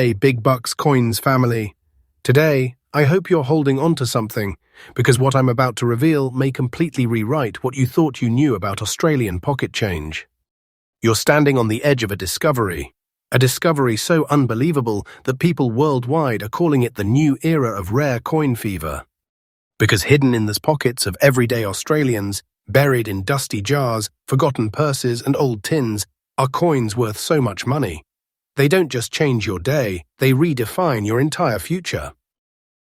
Hey, Big Bucks Coins family. Today, I hope you're holding on to something, because what I'm about to reveal may completely rewrite what you thought you knew about Australian pocket change. You're standing on the edge of a discovery so unbelievable that people worldwide are calling it the new era of rare coin fever. Because hidden in the pockets of everyday Australians, buried in dusty jars, forgotten purses and old tins, are coins worth so much money. They don't just change your day, they redefine your entire future.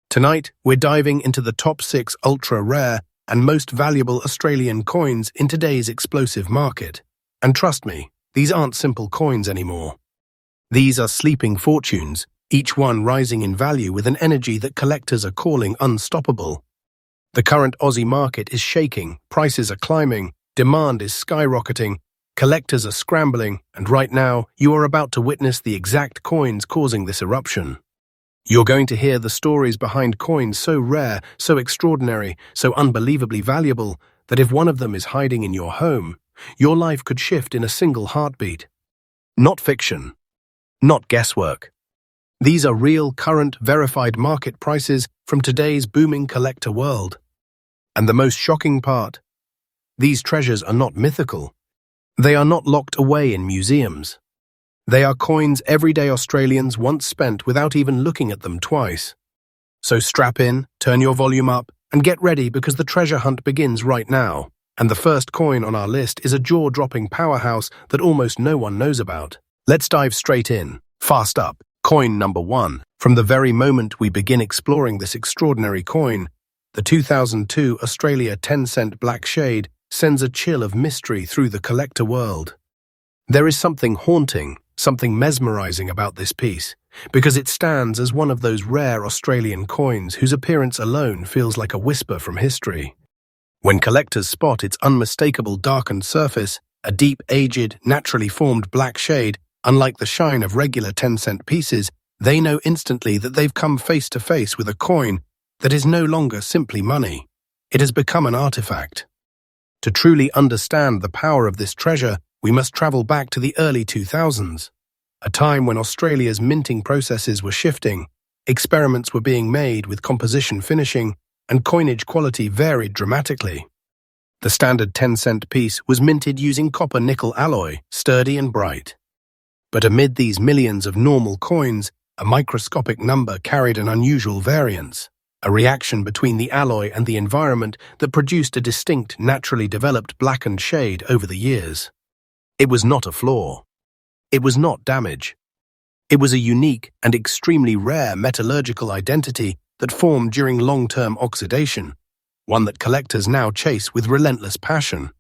Tonight, we're diving into the top 6 ultra-rare and most valuable Australian coins in today's explosive market. And trust me, these aren't simple coins anymore. These are sleeping fortunes, each one rising in value with an energy that collectors are calling unstoppable. The current Aussie market is shaking, prices are climbing, demand is skyrocketing, collectors are scrambling, and right now, you are about to witness the exact coins causing this eruption. You're going to hear the stories behind coins so rare, so extraordinary, so unbelievably valuable, that if one of them is hiding in your home, your life could shift in a single heartbeat. Not fiction. Not guesswork. These are real, current, verified market prices from today's booming collector world. And the most shocking part, these treasures are not mythical. They are not locked away in museums. They are coins everyday Australians once spent without even looking at them twice. So strap in, turn your volume up, and get ready because the treasure hunt begins right now. And the first coin on our list is a jaw-dropping powerhouse that almost no one knows about. Let's dive straight in. Fast up. Coin number 1. From the very moment we begin exploring this extraordinary coin, the 2002 Australia 10-cent black shade sends a chill of mystery through the collector world. There is something haunting, something mesmerizing about this piece, because it stands as one of those rare Australian coins whose appearance alone feels like a whisper from history. When collectors spot its unmistakable darkened surface, a deep, aged, naturally formed black shade, unlike the shine of regular 10-cent pieces, they know instantly that they've come face to face with a coin that is no longer simply money. It has become an artifact. To truly understand the power of this treasure, we must travel back to the early 2000s, a time when Australia's minting processes were shifting, experiments were being made with composition finishing, and coinage quality varied dramatically. The standard 10-cent piece was minted using copper-nickel alloy, sturdy and bright. But amid these millions of normal coins, a microscopic number carried an unusual variance. A reaction between the alloy and the environment that produced a distinct, naturally developed blackened shade over the years. It was not a flaw. It was not damage. It was a unique and extremely rare metallurgical identity that formed during long-term oxidation, one that collectors now chase with relentless passion.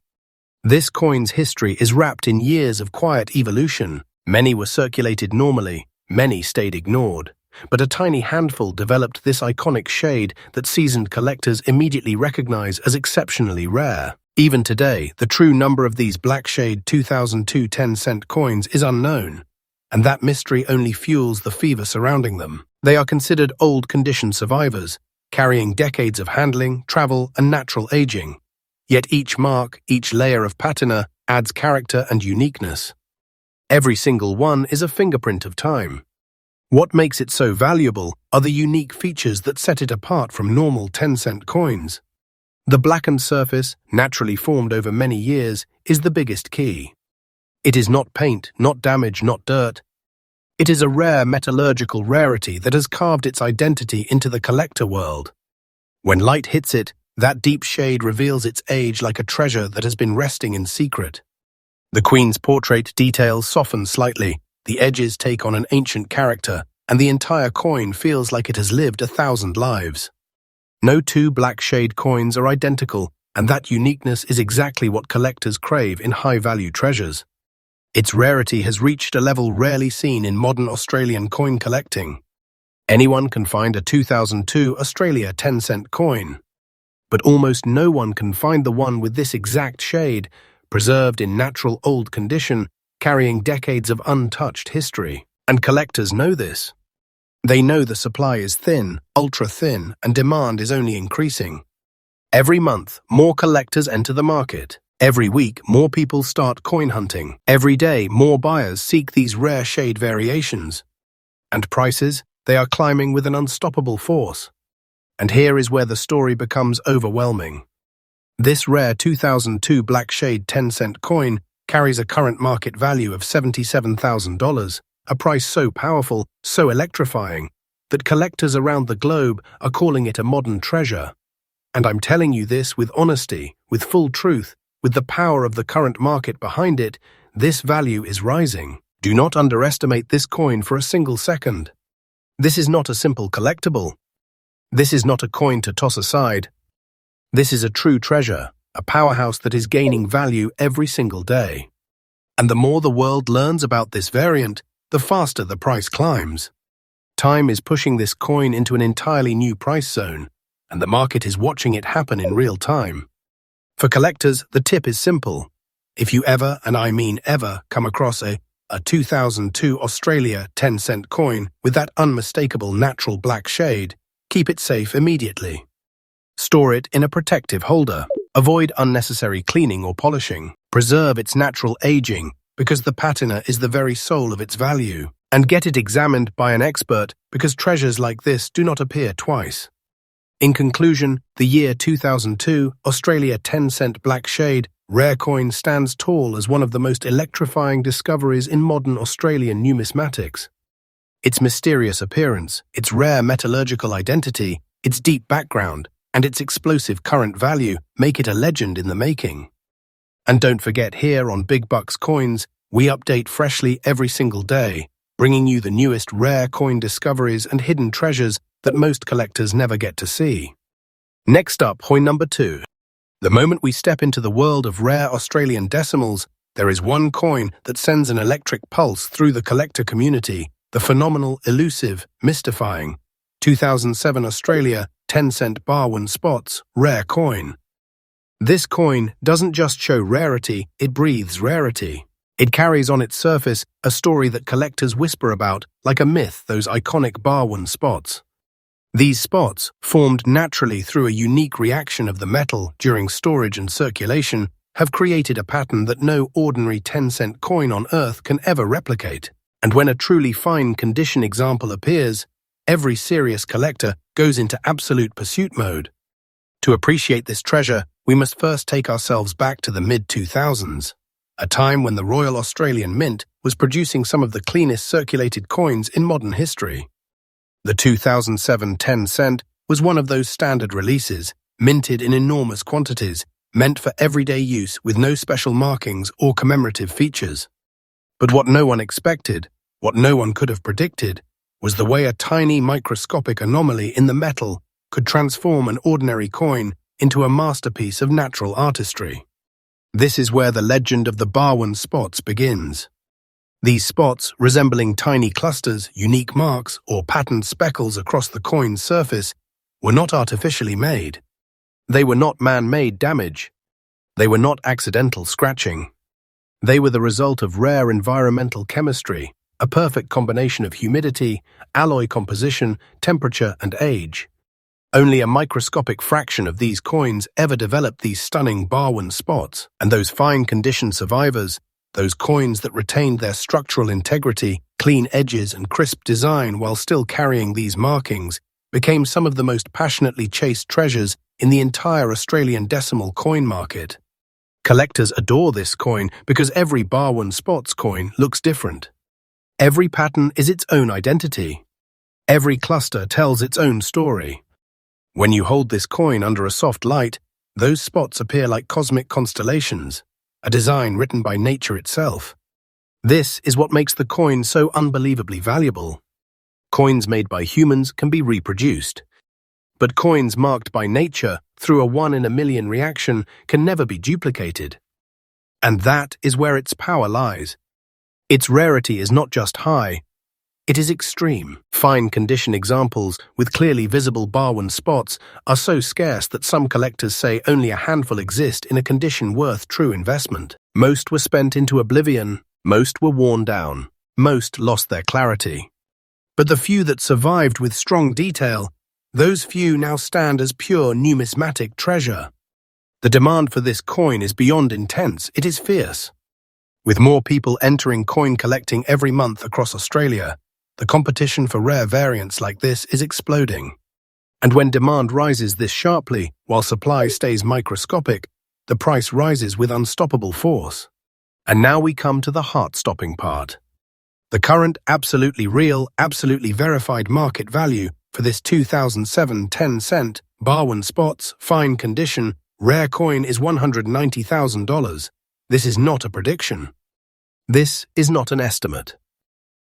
This coin's history is wrapped in years of quiet evolution. Many were circulated normally, many stayed ignored. But a tiny handful developed this iconic shade that seasoned collectors immediately recognize as exceptionally rare. Even today, the true number of these black shade 2002 10-cent coins is unknown, and that mystery only fuels the fever surrounding them. They are considered old condition survivors, carrying decades of handling, travel, and natural aging. Yet each mark, each layer of patina adds character and uniqueness. Every single one is a fingerprint of time. What makes it so valuable are the unique features that set it apart from normal 10-cent coins. The blackened surface, naturally formed over many years, is the biggest key. It is not paint, not damage, not dirt. It is a rare metallurgical rarity that has carved its identity into the collector world. When light hits it, that deep shade reveals its age like a treasure that has been resting in secret. The Queen's portrait details soften slightly, the edges take on an ancient character, and the entire coin feels like it has lived 1,000 lives. No two black shade coins are identical, and that uniqueness is exactly what collectors crave in high-value treasures. Its rarity has reached a level rarely seen in modern Australian coin collecting. Anyone can find a 2002 Australia 10-cent coin, but almost no one can find the one with this exact shade, preserved in natural old condition, carrying decades of untouched history. And collectors know this. They know the supply is thin, ultra-thin, and demand is only increasing. Every month, more collectors enter the market. Every week, more people start coin hunting. Every day, more buyers seek these rare shade variations. And prices, they are climbing with an unstoppable force. And here is where the story becomes overwhelming. This rare 2002 black shade 10-cent coin carries a current market value of $77,000, a price so powerful, so electrifying, that collectors around the globe are calling it a modern treasure. And I'm telling you this with honesty, with full truth, with the power of the current market behind it. This value is rising. Do not underestimate this coin for a single second. This is not a simple collectible. This is not a coin to toss aside. This is a true treasure, a powerhouse that is gaining value every single day. And the more the world learns about this variant, the faster the price climbs. Time is pushing this coin into an entirely new price zone, and the market is watching it happen in real time. For collectors, the tip is simple. If you ever, and I mean ever, come across a 2002 Australia 10-cent coin with that unmistakable natural black shade, keep it safe immediately. Store it in a protective holder. Avoid unnecessary cleaning or polishing. Preserve its natural aging, because the patina is the very soul of its value. And get it examined by an expert, because treasures like this do not appear twice. In conclusion, the year 2002 Australia 10-cent black shade rare coin stands tall as one of the most electrifying discoveries in modern Australian numismatics. Its mysterious appearance, its rare metallurgical identity, its deep background, and its explosive current value make it a legend in the making. And don't forget, here on Big Bucks Coins, we update freshly every single day, bringing you the newest rare coin discoveries and hidden treasures that most collectors never get to see. Next up, coin number 2. The moment we step into the world of rare Australian decimals, there is one coin that sends an electric pulse through the collector community, the phenomenal, elusive, mystifying 2007 Australia 10-cent Barwon spots rare coin. This coin doesn't just show rarity, it breathes rarity. It carries on its surface a story that collectors whisper about, like a myth, those iconic Barwon spots. These spots, formed naturally through a unique reaction of the metal during storage and circulation, have created a pattern that no ordinary 10-cent coin on Earth can ever replicate. And when a truly fine condition example appears, every serious collector goes into absolute pursuit mode. To appreciate this treasure, we must first take ourselves back to the mid-2000s, a time when the Royal Australian Mint was producing some of the cleanest circulated coins in modern history. The 2007 10-cent was one of those standard releases, minted in enormous quantities, meant for everyday use with no special markings or commemorative features. But what no one expected, what no one could have predicted, was the way a tiny microscopic anomaly in the metal could transform an ordinary coin into a masterpiece of natural artistry. This is where the legend of the Barwon spots begins. These spots, resembling tiny clusters, unique marks, or patterned speckles across the coin's surface, were not artificially made. They were not man-made damage. They were not accidental scratching. They were the result of rare environmental chemistry, a perfect combination of humidity, alloy composition, temperature, and age. Only a microscopic fraction of these coins ever developed these stunning Barwon spots, and those fine-condition survivors, those coins that retained their structural integrity, clean edges, and crisp design while still carrying these markings, became some of the most passionately chased treasures in the entire Australian decimal coin market. Collectors adore this coin because every Barwon spots coin looks different. Every pattern is its own identity. Every cluster tells its own story. When you hold this coin under a soft light, those spots appear like cosmic constellations, a design written by nature itself. This is what makes the coin so unbelievably valuable. Coins made by humans can be reproduced, but coins marked by nature through a one-in-a-million reaction can never be duplicated. And that is where its power lies. Its rarity is not just high, it is extreme. Fine-condition examples with clearly visible Barwon spots are so scarce that some collectors say only a handful exist in a condition worth true investment. Most were spent into oblivion, most were worn down, most lost their clarity. But the few that survived with strong detail, those few now stand as pure numismatic treasure. The demand for this coin is beyond intense, it is fierce. With more people entering coin collecting every month across Australia, The competition for rare variants like this is exploding. And when demand rises this sharply, while supply stays microscopic, the price rises with unstoppable force. And now we come to the heart-stopping part. The current absolutely real, absolutely verified market value for this 2007 10-cent, bar 1 spots, fine condition, rare coin is $190,000. This is not a prediction. This is not an estimate.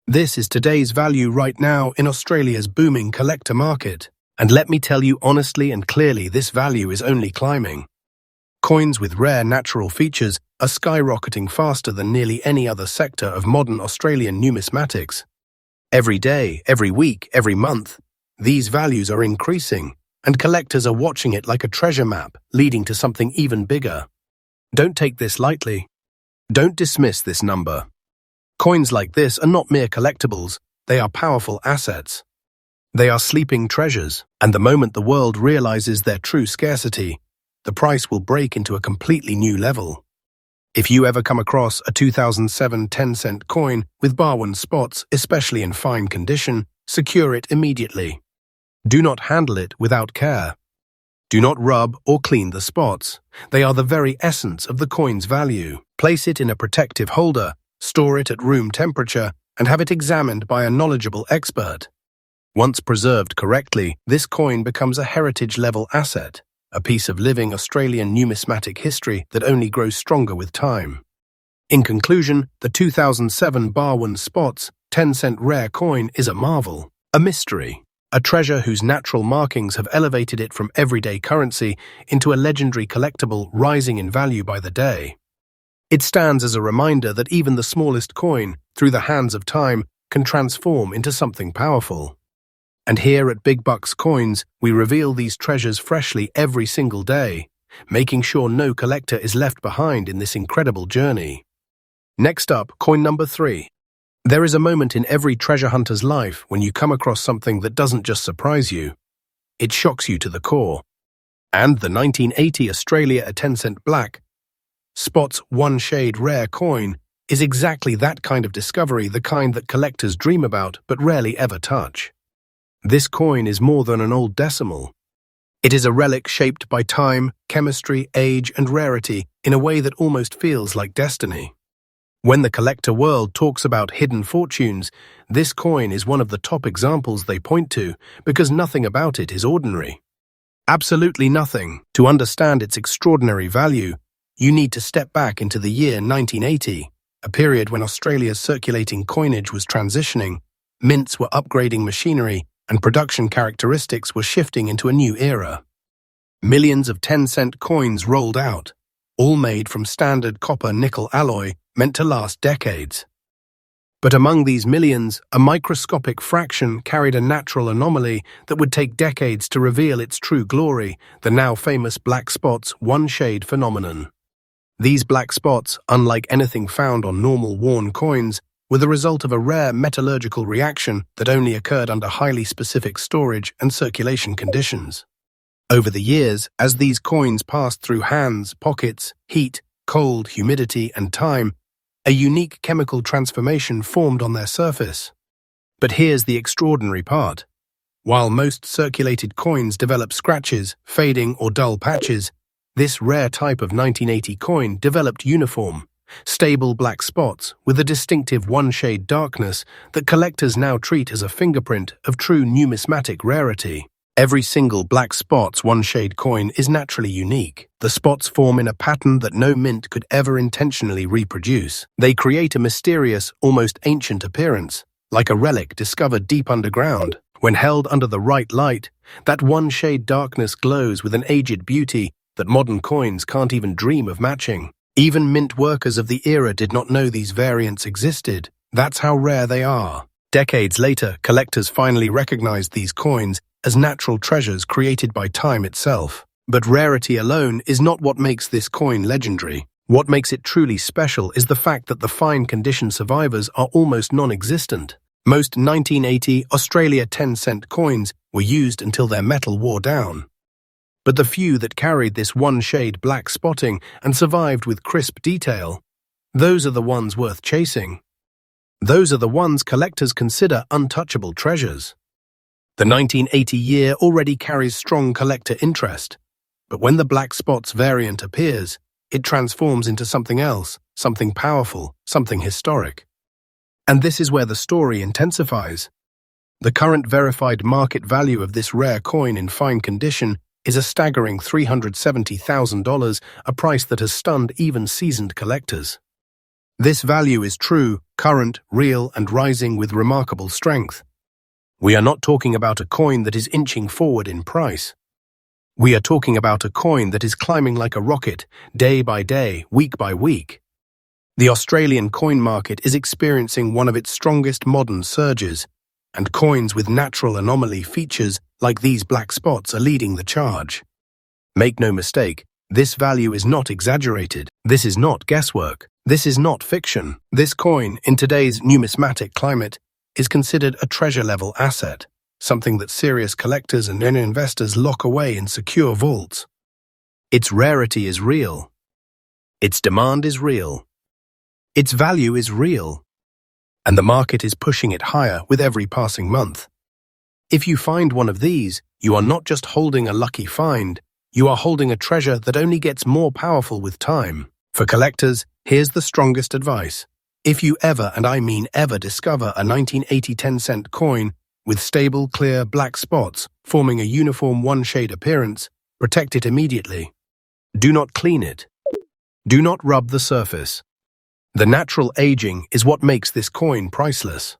This is today's value right now in Australia's booming collector market. And let me tell you honestly and clearly, this value is only climbing. Coins with rare natural features are skyrocketing faster than nearly any other sector of modern Australian numismatics. Every day, every week, every month, these values are increasing, and collectors are watching it like a treasure map, leading to something even bigger. Don't take this lightly. Don't dismiss this number. Coins like this are not mere collectibles, they are powerful assets. They are sleeping treasures, and the moment the world realizes their true scarcity, the price will break into a completely new level. If you ever come across a 2007 10-cent coin with bar 1 spots, especially in fine condition, secure it immediately. Do not handle it without care. Do not rub or clean the spots. They are the very essence of the coin's value. Place it in a protective holder, store it at room temperature, and have it examined by a knowledgeable expert. Once preserved correctly, this coin becomes a heritage-level asset, a piece of living Australian numismatic history that only grows stronger with time. In conclusion, the 2007 bar 1 spots 10-cent rare coin is a marvel, a mystery, a treasure whose natural markings have elevated it from everyday currency into a legendary collectible rising in value by the day. It stands as a reminder that even the smallest coin, through the hands of time, can transform into something powerful. And here at Big Bucks Coins, we reveal these treasures freshly every single day, making sure no collector is left behind in this incredible journey. Next up, coin number 3. There is a moment in every treasure hunter's life when you come across something that doesn't just surprise you, it shocks you to the core. And the 1980 Australia a 10-cent black spots 1 shade rare coin is exactly that kind of discovery, the kind that collectors dream about but rarely ever touch. This coin is more than an old decimal. It is a relic shaped by time, chemistry, age, and rarity in a way that almost feels like destiny. When the collector world talks about hidden fortunes, this coin is one of the top examples they point to because nothing about it is ordinary. Absolutely nothing. To understand its extraordinary value, you need to step back into the year 1980, a period when Australia's circulating coinage was transitioning, mints were upgrading machinery, and production characteristics were shifting into a new era. Millions of 10-cent coins rolled out, all made from standard copper-nickel alloy meant to last decades. But among these millions, a microscopic fraction carried a natural anomaly that would take decades to reveal its true glory, the now famous black spots 1 shade phenomenon. These black spots, unlike anything found on normal worn coins, were the result of a rare metallurgical reaction that only occurred under highly specific storage and circulation conditions. Over the years, as these coins passed through hands, pockets, heat, cold, humidity, and time, a unique chemical transformation formed on their surface. But here's the extraordinary part. While most circulated coins develop scratches, fading, or dull patches, this rare type of 1980 coin developed uniform, stable black spots with a distinctive 1-shade darkness that collectors now treat as a fingerprint of true numismatic rarity. Every single black spots 1-shade coin is naturally unique. The spots form in a pattern that no mint could ever intentionally reproduce. They create a mysterious, almost ancient appearance, like a relic discovered deep underground. When held under the right light, that 1-shade darkness glows with an aged beauty that modern coins can't even dream of matching. Even mint workers of the era did not know these variants existed. That's how rare they are. Decades later, collectors finally recognized these coins as natural treasures created by time itself. But rarity alone is not what makes this coin legendary. What makes it truly special is the fact that the fine condition survivors are almost non-existent. Most 1980 Australia 10-cent coins were used until their metal wore down. But the few that carried this 1-shade black spotting and survived with crisp detail, those are the ones worth chasing. Those are the ones collectors consider untouchable treasures. The 1980 year already carries strong collector interest, but when the black spots variant appears, it transforms into something else, something powerful, something historic. And this is where the story intensifies. The current verified market value of this rare coin in fine condition is a staggering $370,000, a price that has stunned even seasoned collectors. This value is true, current, real, and rising with remarkable strength. We are not talking about a coin that is inching forward in price. We are talking about a coin that is climbing like a rocket, day by day, week by week. The Australian coin market is experiencing one of its strongest modern surges, and coins with natural anomaly features like these black spots are leading the charge. Make no mistake, this value is not exaggerated. This is not guesswork. This is not fiction. This coin, in today's numismatic climate, is considered a treasure-level asset, something that serious collectors and investors lock away in secure vaults. Its rarity is real. Its demand is real. Its value is real. And the market is pushing it higher with every passing month. If you find one of these, you are not just holding a lucky find, you are holding a treasure that only gets more powerful with time. For collectors, here's the strongest advice. If you ever, and I mean ever, discover a 1980 10-cent coin with stable, clear black spots forming a uniform one-shade appearance, protect it immediately. Do not clean it. Do not rub the surface. The natural aging is what makes this coin priceless.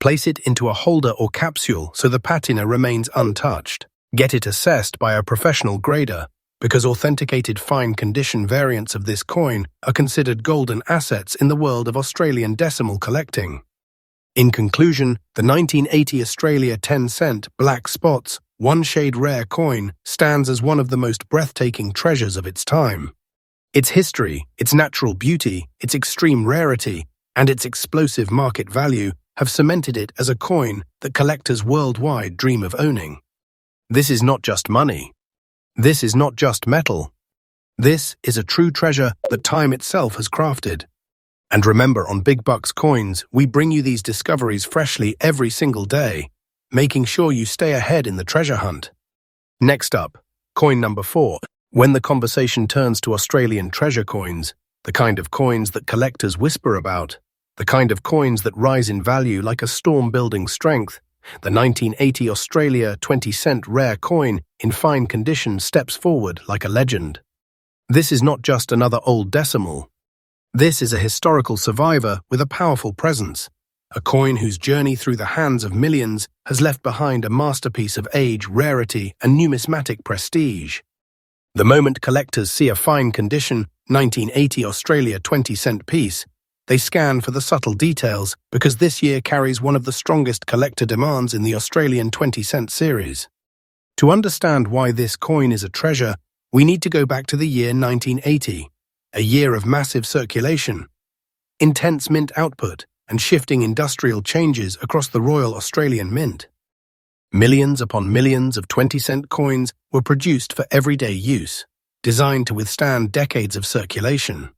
Place it into a holder or capsule so the patina remains untouched. Get it assessed by a professional grader, because authenticated fine-condition variants of this coin are considered golden assets in the world of Australian decimal collecting. In conclusion, the 1980 Australia 10-cent black spots, one-shade rare coin stands as one of the most breathtaking treasures of its time. Its history, its natural beauty, its extreme rarity, and its explosive market value have cemented it as a coin that collectors worldwide dream of owning. This is not just money. This is not just metal. This is a true treasure that time itself has crafted. And remember, on Big Bucks Coins, we bring you these discoveries freshly every single day, making sure you stay ahead in the treasure hunt. Next up, coin number 4. When the conversation turns to Australian treasure coins, the kind of coins that collectors whisper about, the kind of coins that rise in value like a storm building strength, the 1980 Australia 20-cent rare coin in fine condition steps forward like a legend. This is not just another old decimal. This is a historical survivor with a powerful presence, a coin whose journey through the hands of millions has left behind a masterpiece of age, rarity, and numismatic prestige. The moment collectors see a fine condition 1980 Australia 20-cent piece, they scan for the subtle details because this year carries one of the strongest collector demands in the Australian 20-cent series. To understand why this coin is a treasure, we need to go back to the year 1980, a year of massive circulation, intense mint output, and shifting industrial changes across the Royal Australian Mint. Millions upon millions of 20-cent coins were produced for everyday use, designed to withstand decades of circulation.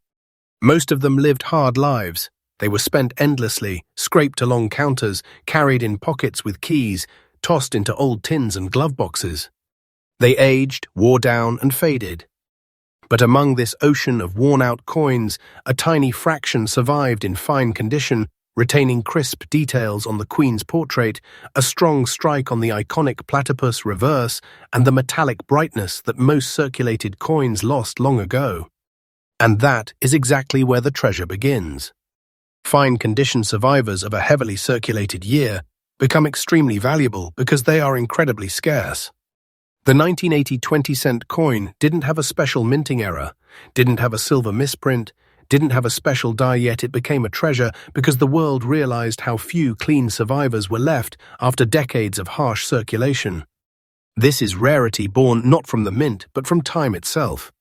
Most of them lived hard lives. They were spent endlessly, scraped along counters, carried in pockets with keys, tossed into old tins and glove boxes. They aged, wore down, and faded. But among this ocean of worn-out coins, a tiny fraction survived in fine condition, retaining crisp details on the Queen's portrait, a strong strike on the iconic platypus reverse, and the metallic brightness that most circulated coins lost long ago. And that is exactly where the treasure begins. Fine-condition survivors of a heavily circulated year become extremely valuable because they are incredibly scarce. The 1980 20-cent coin didn't have a special minting error, didn't have a silver misprint, didn't have a special die, yet it became a treasure because the world realized how few clean survivors were left after decades of harsh circulation. This is rarity born not from the mint, but from time itself.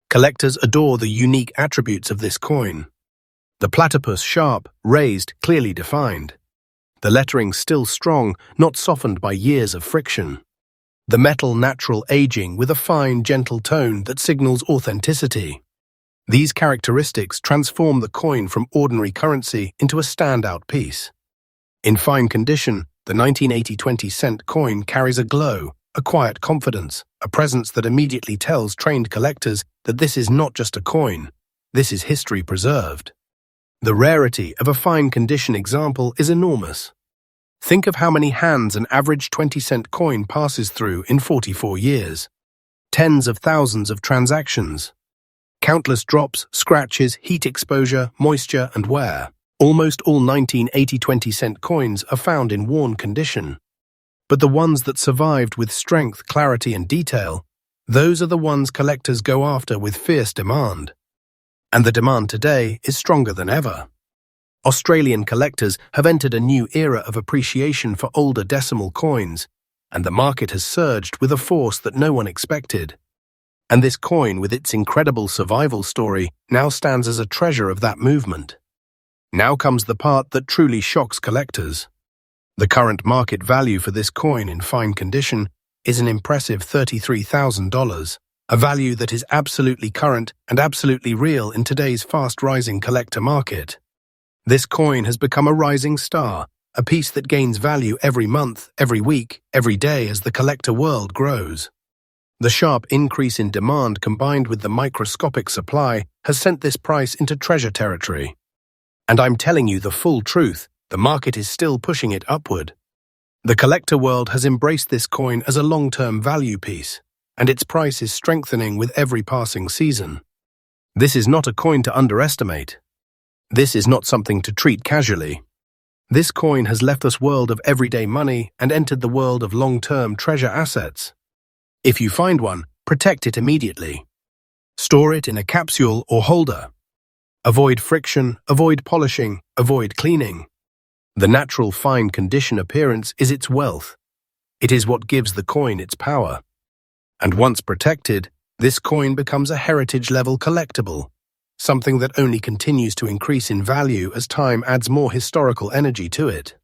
Collectors adore the unique attributes of this coin. The platypus sharp, raised, clearly defined. The lettering still strong, not softened by years of friction. The metal natural aging with a fine, gentle tone that signals authenticity. These characteristics transform the coin from ordinary currency into a standout piece. In fine condition, the 1980 20-cent coin carries a glow, a quiet confidence, a presence that immediately tells trained collectors that this is not just a coin, this is history preserved. The rarity of a fine condition example is enormous. Think of how many hands an average 20-cent coin passes through in 44 years. Tens of thousands of transactions. Countless drops, scratches, heat exposure, moisture, and wear. Almost all 1980 20-cent coins are found in worn condition. But the ones that survived with strength, clarity, and detail, those are the ones collectors go after with fierce demand. And the demand today is stronger than ever. Australian collectors have entered a new era of appreciation for older decimal coins, and the market has surged with a force that no one expected. And this coin, with its incredible survival story, now stands as a treasure of that movement. Now comes the part that truly shocks collectors. The current market value for this coin in fine condition is an impressive $33,000, a value that is absolutely current and absolutely real in today's fast-rising collector market. This coin has become a rising star, a piece that gains value every month, every week, every day as the collector world grows. The sharp increase in demand combined with the microscopic supply has sent this price into treasure territory. And I'm telling you the full truth, the market is still pushing it upward. The collector world has embraced this coin as a long-term value piece, and its price is strengthening with every passing season. This is not a coin to underestimate. This is not something to treat casually. This coin has left this world of everyday money and entered the world of long-term treasure assets. If you find one, protect it immediately. Store it in a capsule or holder. Avoid friction, avoid polishing, avoid cleaning. The natural fine condition appearance is its wealth. It is what gives the coin its power. And once protected, this coin becomes a heritage-level collectible, something that only continues to increase in value as time adds more historical energy to it.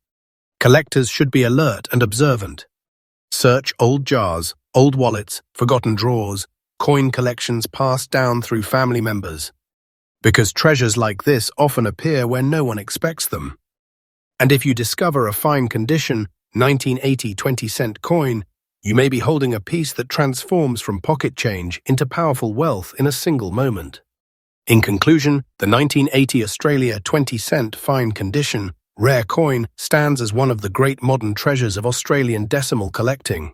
Collectors should be alert and observant. Search old jars, old wallets, forgotten drawers, coin collections passed down through family members. Because treasures like this often appear where no one expects them. And if you discover a fine condition 1980 20-cent coin, you may be holding a piece that transforms from pocket change into powerful wealth in a single moment. In conclusion, the 1980 Australia 20-cent fine condition, rare coin stands as one of the great modern treasures of Australian decimal collecting.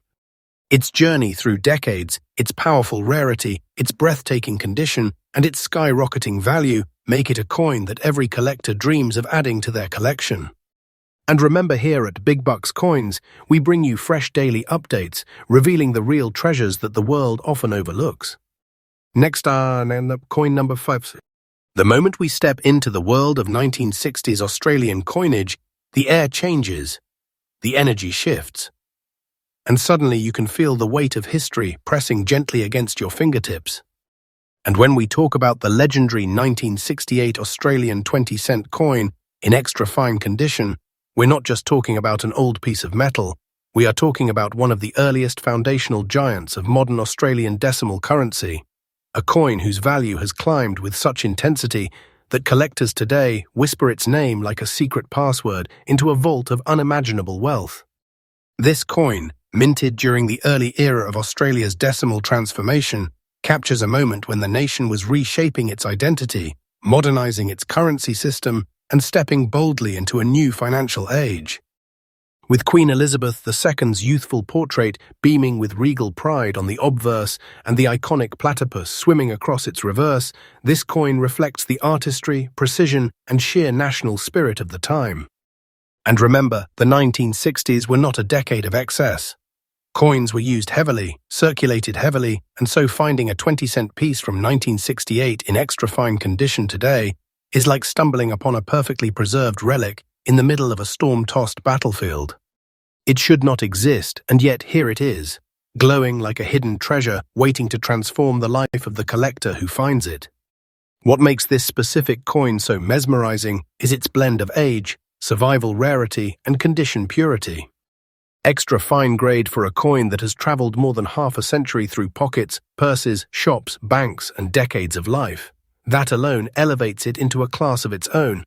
Its journey through decades, its powerful rarity, its breathtaking condition, and its skyrocketing value make it a coin that every collector dreams of adding to their collection. And remember, here at Big Bucks Coins, we bring you fresh daily updates, revealing the real treasures that the world often overlooks. Next, coin number 5. The moment we step into the world of 1960s Australian coinage, the air changes, the energy shifts, and suddenly you can feel the weight of history pressing gently against your fingertips. And when we talk about the legendary 1968 Australian 20-cent coin in extra fine condition, we're not just talking about an old piece of metal, we are talking about one of the earliest foundational giants of modern Australian decimal currency, a coin whose value has climbed with such intensity that collectors today whisper its name like a secret password into a vault of unimaginable wealth. This coin, minted during the early era of Australia's decimal transformation, captures a moment when the nation was reshaping its identity, modernizing its currency system, and stepping boldly into a new financial age. With Queen Elizabeth II's youthful portrait beaming with regal pride on the obverse and the iconic platypus swimming across its reverse, this coin reflects the artistry, precision, and sheer national spirit of the time. And remember, the 1960s were not a decade of excess. Coins were used heavily, circulated heavily, and so finding a 20-cent piece from 1968 in extra fine condition today is like stumbling upon a perfectly preserved relic in the middle of a storm-tossed battlefield. It should not exist, and yet here it is, glowing like a hidden treasure waiting to transform the life of the collector who finds it. What makes this specific coin so mesmerizing is its blend of age, survival rarity, and condition purity. Extra fine grade for a coin that has traveled more than half a century through pockets, purses, shops, banks, and decades of life. That alone elevates it into a class of its own.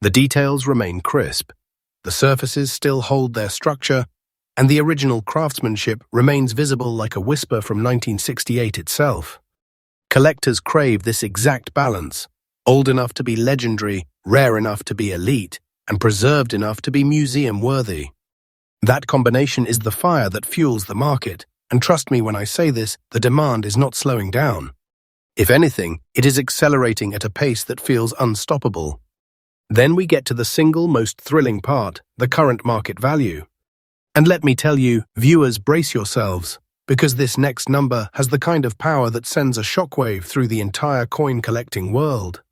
The details remain crisp. The surfaces still hold their structure, and the original craftsmanship remains visible like a whisper from 1968 itself. Collectors crave this exact balance, old enough to be legendary, rare enough to be elite, and preserved enough to be museum-worthy. That combination is the fire that fuels the market, and trust me when I say this, the demand is not slowing down. If anything, it is accelerating at a pace that feels unstoppable. Then we get to the single most thrilling part, the current market value. And let me tell you, viewers, brace yourselves, because this next number has the kind of power that sends a shockwave through the entire coin-collecting world.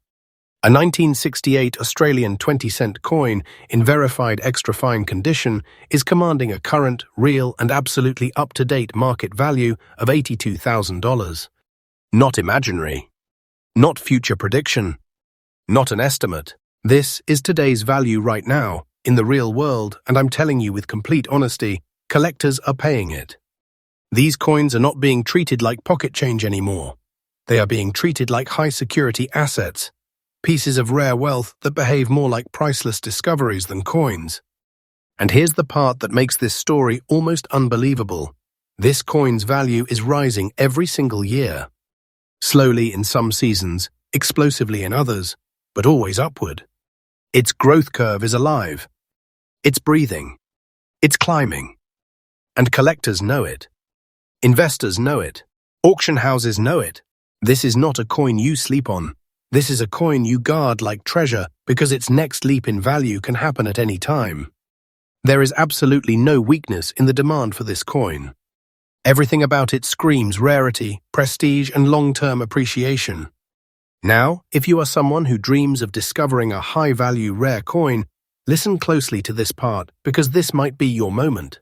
A 1968 Australian 20-cent coin in verified extra-fine condition is commanding a current, real, and absolutely up-to-date market value of $82,000. Not imaginary. Not future prediction. Not an estimate. This is today's value right now, in the real world, and I'm telling you with complete honesty, collectors are paying it. These coins are not being treated like pocket change anymore. They are being treated like high-security assets, pieces of rare wealth that behave more like priceless discoveries than coins. And here's the part that makes this story almost unbelievable. This coin's value is rising every single year. Slowly in some seasons, explosively in others, but always upward. Its growth curve is alive. It's breathing. It's climbing. And collectors know it. Investors know it. Auction houses know it. This is not a coin you sleep on. This is a coin you guard like treasure because its next leap in value can happen at any time. There is absolutely no weakness in the demand for this coin. Everything about it screams rarity, prestige, and long-term appreciation. Now, if you are someone who dreams of discovering a high-value rare coin, listen closely to this part because this might be your moment.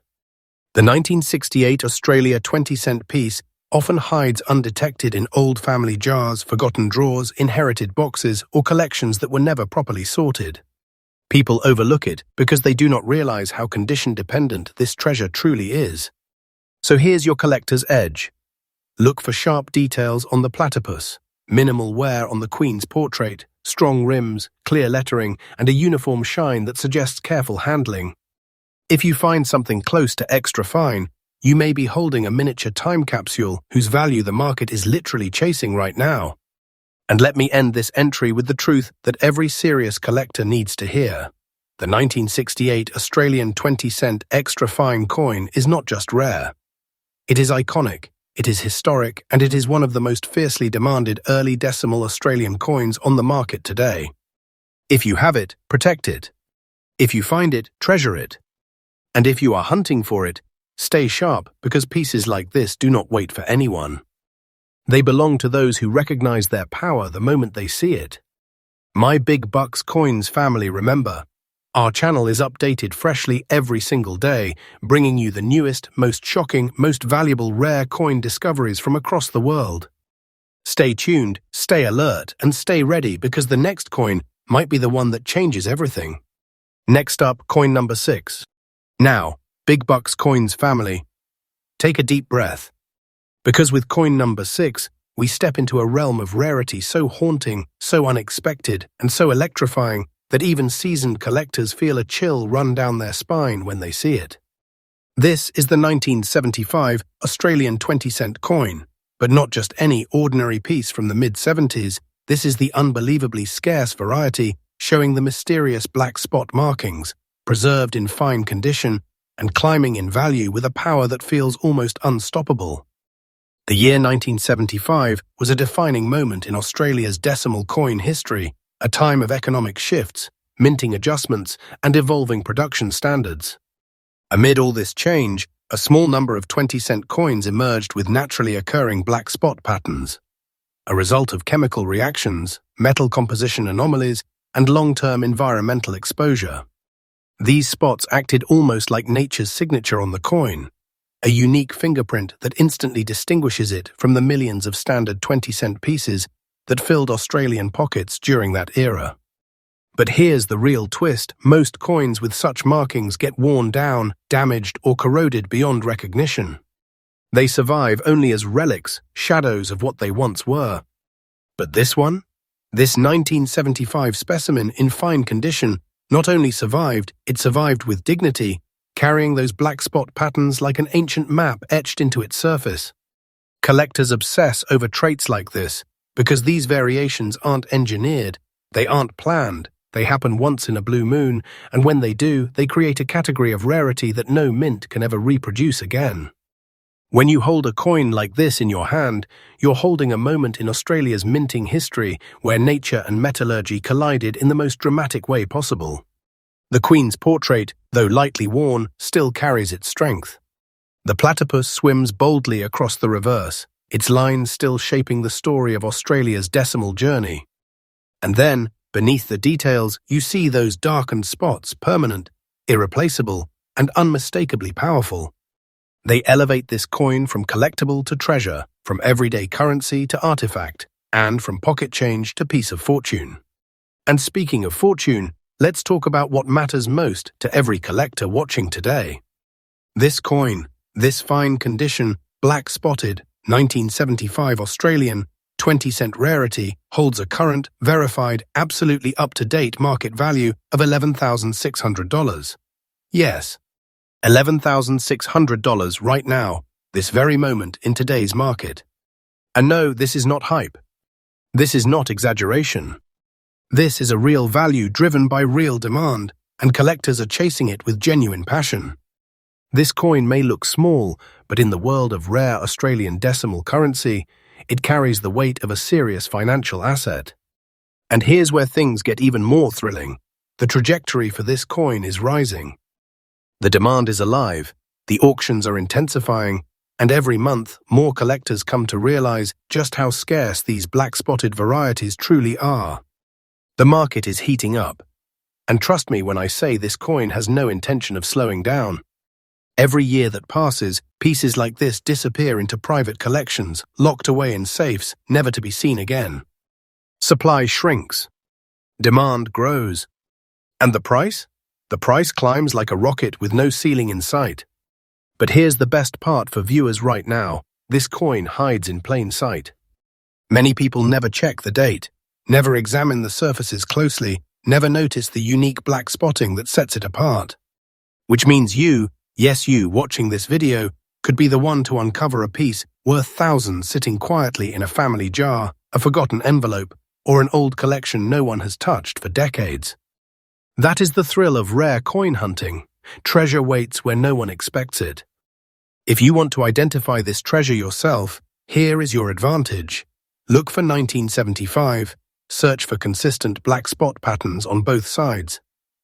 The 1968 Australia 20-cent piece often hides undetected in old family jars, forgotten drawers, inherited boxes, or collections that were never properly sorted. People overlook it because they do not realize how condition-dependent this treasure truly is. So here's your collector's edge. Look for sharp details on the platypus, minimal wear on the Queen's portrait, strong rims, clear lettering, and a uniform shine that suggests careful handling. If you find something close to extra fine, you may be holding a miniature time capsule whose value the market is literally chasing right now. And let me end this entry with the truth that every serious collector needs to hear. The 1968 Australian 20-cent extra fine coin is not just rare. It is iconic. It is historic, and it is one of the most fiercely demanded early decimal Australian coins on the market today. If you have it, protect it. If you find it, treasure it. And if you are hunting for it, stay sharp because pieces like this do not wait for anyone. They belong to those who recognize their power the moment they see it. My Big Bucks Coins family, remember, our channel is updated freshly every single day, bringing you the newest, most shocking, most valuable rare coin discoveries from across the world. Stay tuned, stay alert, and stay ready because the next coin might be the one that changes everything. Next up, coin number 6. Now, Big Bucks Coins family, take a deep breath. Because with coin number 6, we step into a realm of rarity so haunting, so unexpected, and so electrifying that even seasoned collectors feel a chill run down their spine when they see it. This is the 1975 Australian 20-cent coin, but not just any ordinary piece from the mid-70s. This is the unbelievably scarce variety showing the mysterious black spot markings, preserved in fine condition and climbing in value with a power that feels almost unstoppable. The year 1975 was a defining moment in Australia's decimal coin history, a time of economic shifts, minting adjustments, and evolving production standards. Amid all this change, a small number of 20-cent coins emerged with naturally occurring black spot patterns, a result of chemical reactions, metal composition anomalies, and long-term environmental exposure. These spots acted almost like nature's signature on the coin, a unique fingerprint that instantly distinguishes it from the millions of standard 20-cent pieces that filled Australian pockets during that era. But here's the real twist. Most coins with such markings get worn down, damaged, or corroded beyond recognition. They survive only as relics, shadows of what they once were. But this one? This 1975 specimen in fine condition not only survived, it survived with dignity, carrying those black spot patterns like an ancient map etched into its surface. Collectors obsess over traits like this because these variations aren't engineered, they aren't planned, they happen once in a blue moon, and when they do, they create a category of rarity that no mint can ever reproduce again. When you hold a coin like this in your hand, you're holding a moment in Australia's minting history where nature and metallurgy collided in the most dramatic way possible. The Queen's portrait, though lightly worn, still carries its strength. The platypus swims boldly across the reverse, its lines still shaping the story of Australia's decimal journey. And then, beneath the details, you see those darkened spots, permanent, irreplaceable, and unmistakably powerful. They elevate this coin from collectible to treasure, from everyday currency to artifact, and from pocket change to piece of fortune. And speaking of fortune, let's talk about what matters most to every collector watching today. This coin, this fine condition, black-spotted, 1975 Australian, 20-cent rarity, holds a current, verified, absolutely up-to-date market value of $11,600. Yes, $11,600 right now, this very moment in today's market. And no, this is not hype. This is not exaggeration. This is a real value driven by real demand, and collectors are chasing it with genuine passion. This coin may look small, but in the world of rare Australian decimal currency, it carries the weight of a serious financial asset. And here's where things get even more thrilling. The trajectory for this coin is rising. The demand is alive, the auctions are intensifying, and every month more collectors come to realize just how scarce these black-spotted varieties truly are. The market is heating up, and trust me when I say this coin has no intention of slowing down. Every year that passes, pieces like this disappear into private collections, locked away in safes, never to be seen again. Supply shrinks. Demand grows. And the price? The price climbs like a rocket with no ceiling in sight. But here's the best part for viewers right now. This coin hides in plain sight. Many people never check the date, never examine the surfaces closely, never notice the unique black spotting that sets it apart. Which means you, yes you, watching this video, could be the one to uncover a piece worth thousands sitting quietly in a family jar, a forgotten envelope, or an old collection no one has touched for decades. That is the thrill of rare coin hunting. Treasure waits where no one expects it. If you want to identify this treasure yourself, here is your advantage. Look for 1975, search for consistent black spot patterns on both sides.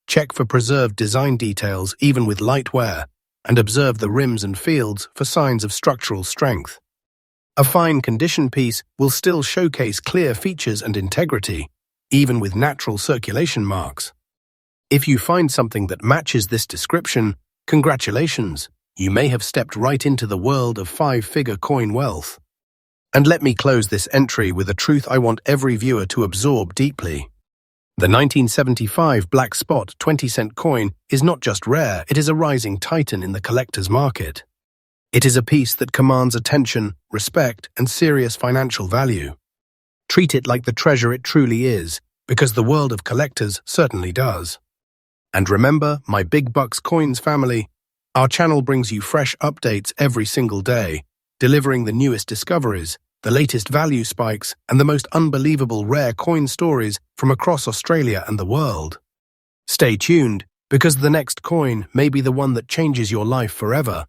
Check for preserved design details even with light wear, and observe the rims and fields for signs of structural strength. A fine condition piece will still showcase clear features and integrity, even with natural circulation marks. If you find something that matches this description, congratulations, you may have stepped right into the world of five-figure coin wealth. And let me close this entry with a truth I want every viewer to absorb deeply. The 1975 black spot 20-cent coin is not just rare, it is a rising titan in the collector's market. It is a piece that commands attention, respect, and serious financial value. Treat it like the treasure it truly is, because the world of collectors certainly does. And remember, my Big Bucks Coins family, our channel brings you fresh updates every single day, delivering the newest discoveries, the latest value spikes, and the most unbelievable rare coin stories from across Australia and the world. Stay tuned, because the next coin may be the one that changes your life forever,